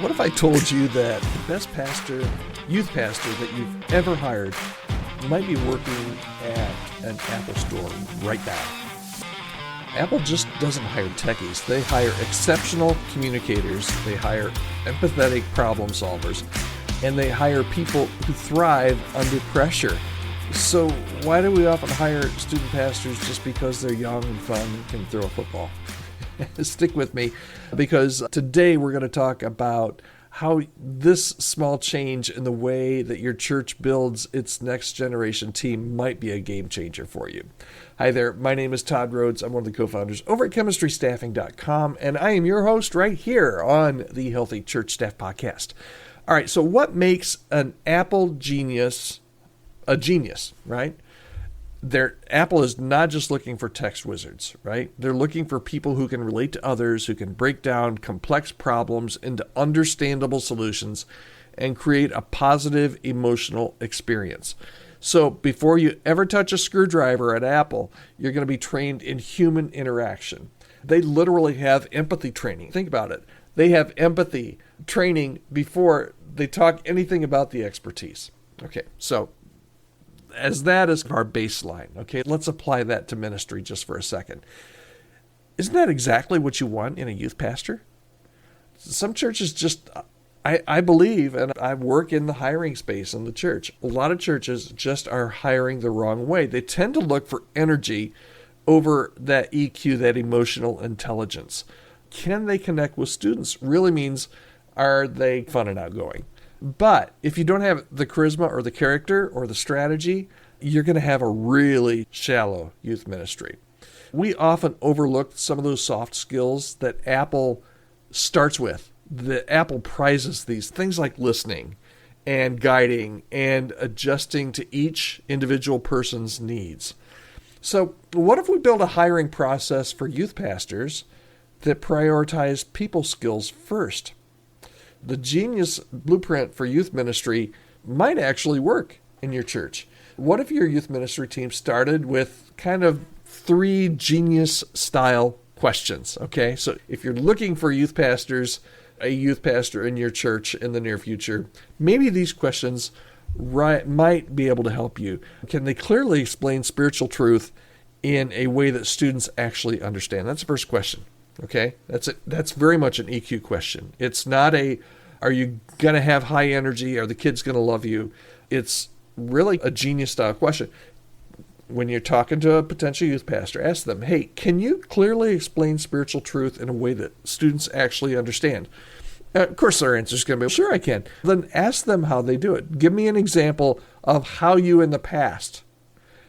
What if I told you that the best pastor, youth pastor that you've ever hired might be working at an Apple store right now? Apple just doesn't hire techies. They hire exceptional communicators. They hire empathetic problem solvers. And they hire people who thrive under pressure. So why do we often hire student pastors just because they're young and fun and can throw a football? Stick with me, because today we're going to talk about how this small change in the way that your church builds its next generation team might be a game changer for you. Hi there, my name is Todd Rhodes. I'm one of the co-founders over at chemistrystaffing.com, and I am your host right here on the Healthy Church Staff Podcast. All right, so what makes an Apple genius a genius, right? Apple is not just looking for text wizards, right? They're looking for people who can relate to others, who can break down complex problems into understandable solutions and create a positive emotional experience. So before you ever touch a screwdriver at Apple, you're going to be trained in human interaction. They literally have empathy training. Think about it. They have empathy training before they talk anything about the expertise. Okay, so as that is our baseline, okay, let's apply that to ministry just for a second. Isn't that exactly what you want in a youth pastor? Some churches just, I believe, and I work in the hiring space in the church, a lot of churches just are hiring the wrong way. They tend to look for energy over that EQ, that emotional intelligence. Can they connect with students? Really means, are they fun and outgoing? But if you don't have the charisma or the character or the strategy, you're going to have a really shallow youth ministry. We often overlook some of those soft skills that Apple starts with. The Apple prizes these things like listening and guiding and adjusting to each individual person's needs. So what if we build a hiring process for youth pastors that prioritize people skills first? The genius blueprint for youth ministry might actually work in your church. What if your youth ministry team started with kind of 3 genius style questions? Okay, so if you're looking for a youth pastor in your church in the near future, maybe these questions might be able to help you. Can they clearly explain spiritual truth in a way that students actually understand? That's the first question. Okay, that's very much an EQ question. It's not are you going to have high energy? Are the kids going to love you? It's really a genius style question. When you're talking to a potential youth pastor, ask them, hey, can you clearly explain spiritual truth in a way that students actually understand? Of course, their answer is going to be, sure, I can. Then ask them how they do it. Give me an example of how you in the past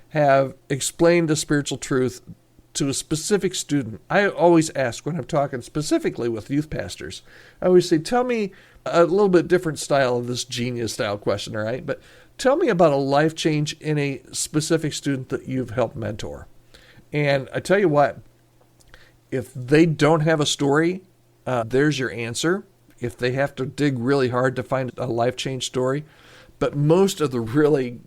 have explained a spiritual truth to a specific student. I always ask when I'm talking specifically with youth pastors, I always say, tell me a little bit different style of this genius style question, all right? But tell me about a life change in a specific student that you've helped mentor. And I tell you what, if they don't have a story, there's your answer. If they have to dig really hard to find a life change story. But most of the really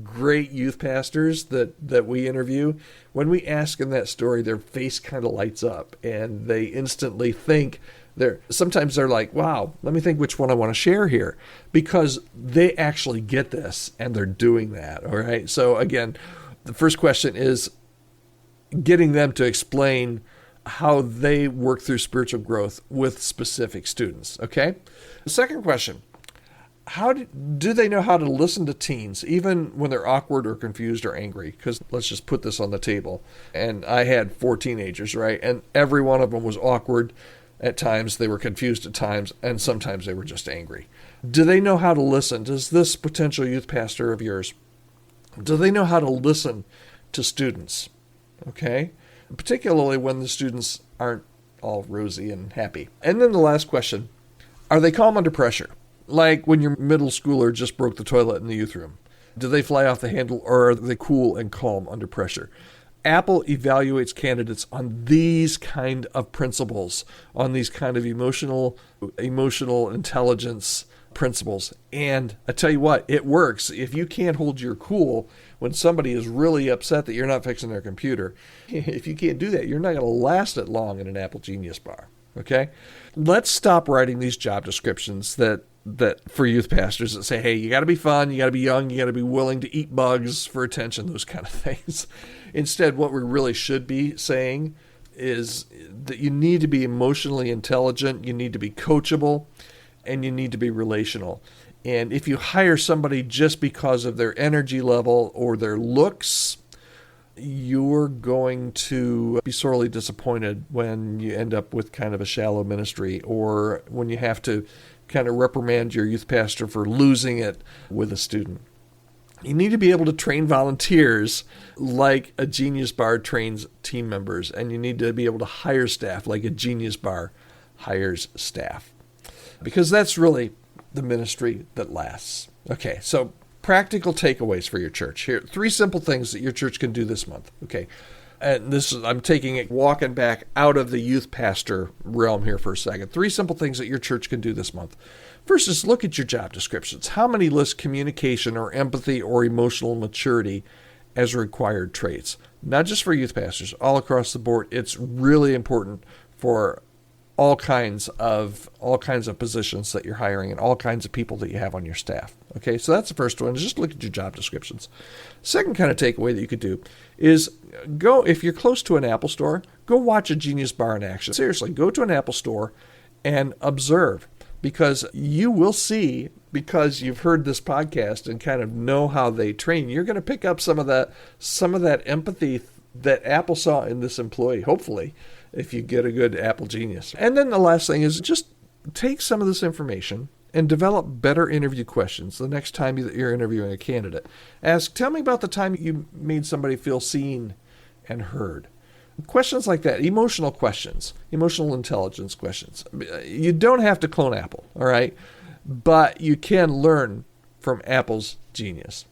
great youth pastors that we interview, when we ask them that story, their face kind of lights up and they instantly think sometimes they're like, wow, let me think which one I want to share here, because they actually get this and they're doing that. All right. So again, the first question is getting them to explain how they work through spiritual growth with specific students. Okay. The second question, how do they know how to listen to teens, even when they're awkward or confused or angry? Because let's just put this on the table. And I had 4 teenagers, right? And every one of them was awkward at times. They were confused at times. And sometimes they were just angry. Do they know how to listen? Does this potential youth pastor of yours, do they know how to listen to students? Okay? Particularly when the students aren't all rosy and happy. And then the last question, are they calm under pressure? Like when your middle schooler just broke the toilet in the youth room. Do they fly off the handle, or are they cool and calm under pressure? Apple evaluates candidates on these kind of principles, on these kind of emotional intelligence principles. And I tell you what, it works. If you can't hold your cool when somebody is really upset that you're not fixing their computer, if you can't do that, you're not going to last it long in an Apple Genius bar. okay? Let's stop writing these job descriptions that for youth pastors that say, hey, you got to be fun, you got to be young, you got to be willing to eat bugs for attention, those kind of things. Instead, what we really should be saying is that you need to be emotionally intelligent, you need to be coachable, and you need to be relational. And if you hire somebody just because of their energy level or their looks, you're going to be sorely disappointed when you end up with kind of a shallow ministry, or when you have to kind of reprimand your youth pastor for losing it with a student. You need to be able to train volunteers like a Genius Bar trains team members, and you need to be able to hire staff like a Genius Bar hires staff, because that's really the ministry that lasts. Okay, so practical takeaways for your church. Here, 3 simple things that your church can do this month. Okay, and I'm taking it, walking back out of the youth pastor realm here for a second. 3 simple things that your church can do this month. First is look at your job descriptions. How many list communication or empathy or emotional maturity as required traits? Not just for youth pastors, all across the board. It's really important for all kinds of positions that you're hiring and all kinds of people that you have on your staff. Okay, so that's the first one. Just look at your job descriptions. Second kind of takeaway that you could do is go, if you're close to an Apple store, go watch a Genius Bar in action. Seriously, go to an Apple store and observe, because you will see, because you've heard this podcast and kind of know how they train, you're going to pick up some of that empathy that Apple saw in this employee, hopefully, if you get a good Apple genius. And then the last thing is just take some of this information and develop better interview questions the next time that you're interviewing a candidate. Ask, tell me about the time you made somebody feel seen and heard. Questions like that, emotional questions, emotional intelligence questions. You don't have to clone Apple, all right? But you can learn from Apple's genius.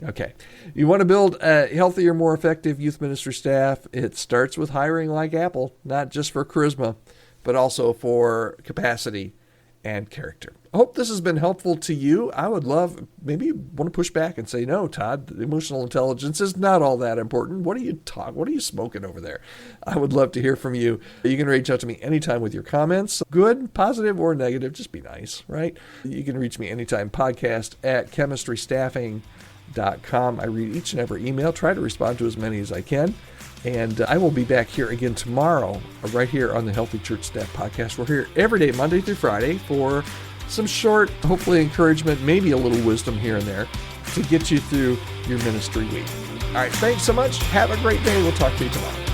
Okay. You want to build a healthier, more effective youth ministry staff? It starts with hiring like Apple, not just for charisma, but also for capacity and character. I hope this has been helpful to you. I would love, maybe you want to push back and say, no, Todd, emotional intelligence is not all that important. What are you smoking over there? I would love to hear from you. You can reach out to me anytime with your comments, good, positive, or negative. Just be nice, right? You can reach me anytime, podcast@chemistrystaffing.com. I read each and every email, try to respond to as many as I can. And I will be back here again tomorrow, right here on the Healthy Church Staff Podcast. We're here every day, Monday through Friday, for some short, hopefully encouragement, maybe a little wisdom here and there to get you through your ministry week. All right, thanks so much. Have a great day. We'll talk to you tomorrow.